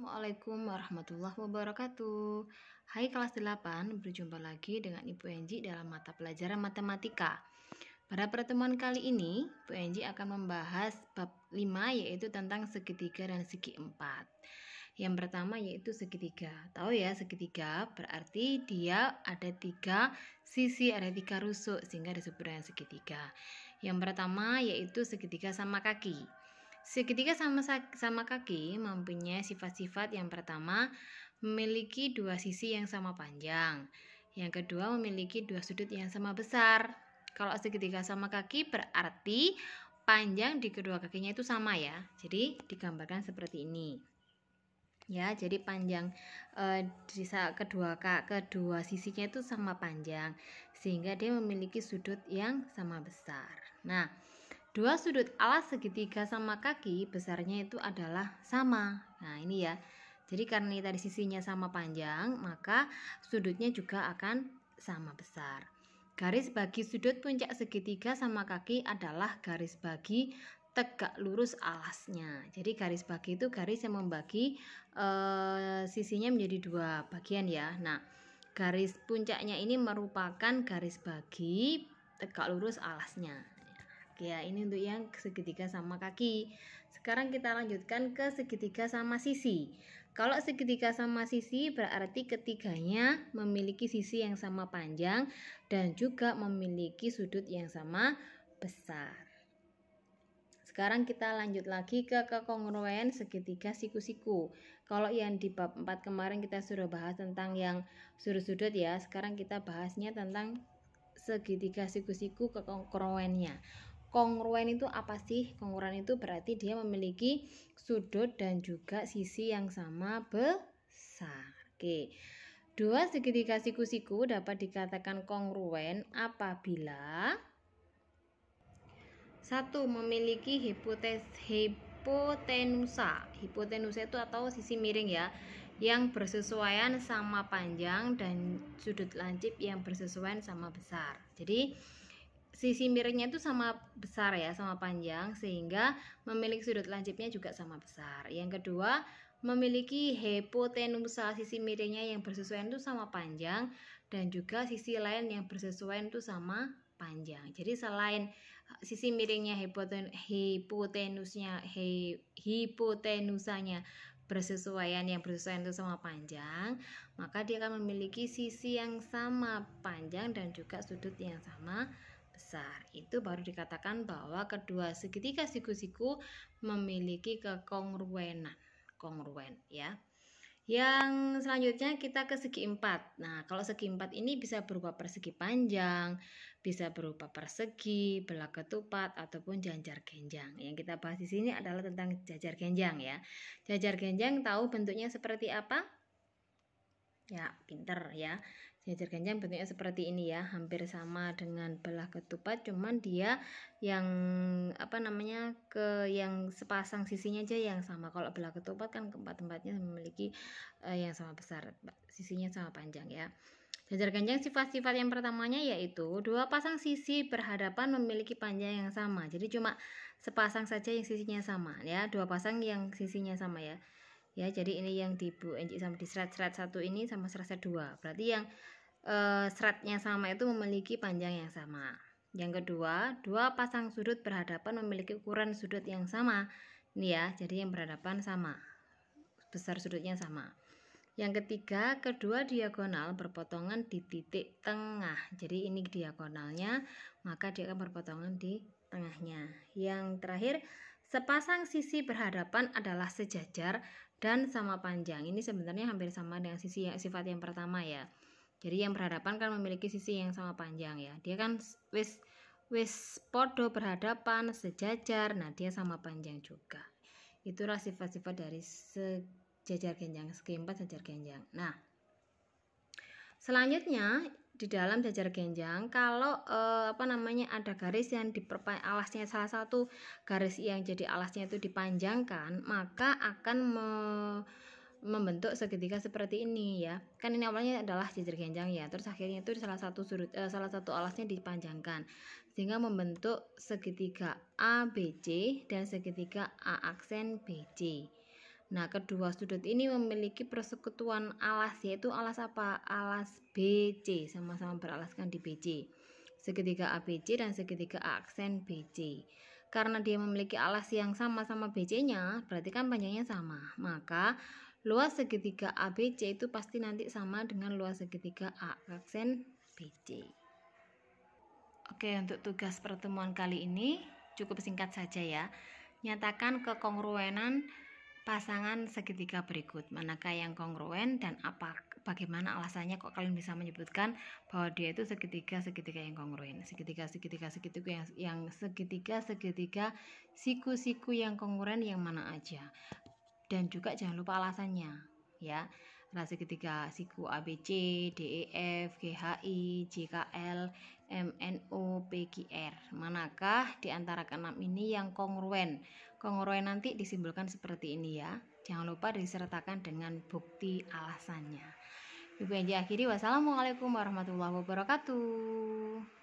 Assalamualaikum warahmatullahi wabarakatuh. Hai kelas 8, berjumpa lagi dengan Ibu Enji dalam mata pelajaran matematika. Pada pertemuan kali ini, Bu Enji akan membahas bab 5 yaitu tentang segitiga dan segi empat. Yang pertama yaitu segitiga. Tahu ya, segitiga berarti dia ada 3 sisi, ada 3 rusuk sehingga disebut dengan segitiga. Yang pertama yaitu segitiga sama kaki. Segitiga sama kaki mempunyai sifat-sifat. Yang pertama, memiliki 2 sisi yang sama panjang. Yang kedua, memiliki 2 sudut yang sama besar. Kalau segitiga sama kaki berarti panjang di kedua kakinya itu sama ya. Jadi digambarkan seperti ini. Ya, jadi panjang di kedua sisinya itu sama panjang sehingga dia memiliki sudut yang sama besar. Nah, dua sudut alas segitiga sama kaki besarnya itu adalah sama. Nah, ini ya. Jadi karena ini tadi sisinya sama panjang, maka sudutnya juga akan sama besar. Garis bagi sudut puncak segitiga sama kaki adalah garis bagi tegak lurus alasnya. Jadi garis bagi itu garis yang membagi sisinya menjadi 2 bagian ya. Nah, garis puncaknya ini merupakan garis bagi tegak lurus alasnya. Ya, ini untuk yang segitiga sama kaki. Sekarang kita lanjutkan ke segitiga sama sisi. Kalau segitiga sama sisi berarti ketiganya memiliki sisi yang sama panjang dan juga memiliki sudut yang sama besar. Sekarang kita lanjut lagi ke kekongruen segitiga siku-siku. Kalau yang di bab 4 kemarin kita sudah bahas tentang yang sudut-sudut ya. Sekarang kita bahasnya tentang segitiga siku-siku kekongruennya. Kongruen itu apa sih? Kongruen itu berarti dia memiliki sudut dan juga sisi yang sama besar. Oke. Dua segitiga siku-siku dapat dikatakan kongruen apabila 1. Memiliki hipotenusa. Hipotenusa itu atau sisi miring ya, yang bersesuaian sama panjang dan sudut lancip yang bersesuaian sama besar. Jadi sisi miringnya itu sama besar ya, sama panjang sehingga memiliki sudut lancipnya juga sama besar. Yang kedua, memiliki hipotenusa, sisi miringnya yang bersesuaian itu sama panjang dan juga sisi lain yang bersesuaian itu sama panjang. Jadi selain sisi miringnya hipotenusanya bersesuaian itu sama panjang, maka dia akan memiliki sisi yang sama panjang dan juga sudut yang sama besar. Itu baru dikatakan bahwa kedua segitiga siku-siku memiliki kekongruenan. Kongruen ya. Yang selanjutnya kita ke segi empat. Nah, kalau segi empat ini bisa berupa persegi panjang, bisa berupa persegi, belah ketupat ataupun jajar genjang. Yang kita bahas di sini adalah tentang jajar genjang ya. Jajar genjang tahu bentuknya seperti apa? Ya, pinter ya. Jajar genjang bentuknya seperti ini ya, hampir sama dengan belah ketupat, cuman dia yang yang sepasang sisinya aja yang sama. Kalau belah ketupat kan tempat-tempatnya memiliki yang sama besar, sisinya sama panjang ya. Jajar genjang sifat-sifat yang pertamanya yaitu 2 pasang sisi berhadapan memiliki panjang yang sama. Jadi cuma sepasang saja yang sisinya sama ya, 2 pasang yang sisinya sama ya. Ya, jadi ini yang di Bu Enji sama di serat-serat 1 ini sama serat 2. Berarti yang seratnya sama itu memiliki panjang yang sama. Yang kedua, 2 pasang sudut berhadapan memiliki ukuran sudut yang sama. Ini ya, jadi yang berhadapan sama. Besar sudutnya sama. Yang ketiga, kedua diagonal berpotongan di titik tengah. Jadi ini diagonalnya, maka dia akan berpotongan di tengahnya. Yang terakhir, sepasang sisi berhadapan adalah sejajar dan sama panjang. Ini sebenarnya hampir sama dengan sifat yang pertama ya. Jadi yang berhadapan kan memiliki sisi yang sama panjang ya. Dia kan wis podo berhadapan, sejajar, nah dia sama panjang juga. Itulah sifat-sifat dari sejajar genjang, segi 4 jajar genjang. Nah, selanjutnya di dalam jajar genjang kalau ada garis yang alasnya, salah satu garis yang jadi alasnya itu dipanjangkan, maka akan membentuk segitiga seperti ini ya. Kan ini awalnya adalah jajar genjang ya, terus akhirnya itu salah satu alasnya dipanjangkan sehingga membentuk segitiga ABC dan segitiga A aksen BC. Nah, kedua sudut ini memiliki persekutuan alas, yaitu alas apa? Alas BC, sama-sama beralaskan di BC. Segitiga ABC dan segitiga aksen BC. Karena dia memiliki alas yang sama-sama BC-nya, berarti kan panjangnya sama. Maka luas segitiga ABC itu pasti nanti sama dengan luas segitiga aksen BC. Oke, untuk tugas pertemuan kali ini cukup singkat saja ya. Nyatakan kekongruenan pasangan segitiga berikut. Manakah yang kongruen dan bagaimana alasannya kok kalian bisa menyebutkan bahwa dia itu segitiga yang kongruen. Segitiga siku-siku yang kongruen yang mana aja. Dan juga jangan lupa alasannya ya. Ada segitiga siku ABC, DEF, GHI, JKL, MNO, PQR. Manakah di antara keenam ini yang kongruen? Kongruen nanti disimbolkan seperti ini ya. Jangan lupa disertakan dengan bukti alasannya. Ibu Enji akhiri, wassalamualaikum warahmatullahi wabarakatuh.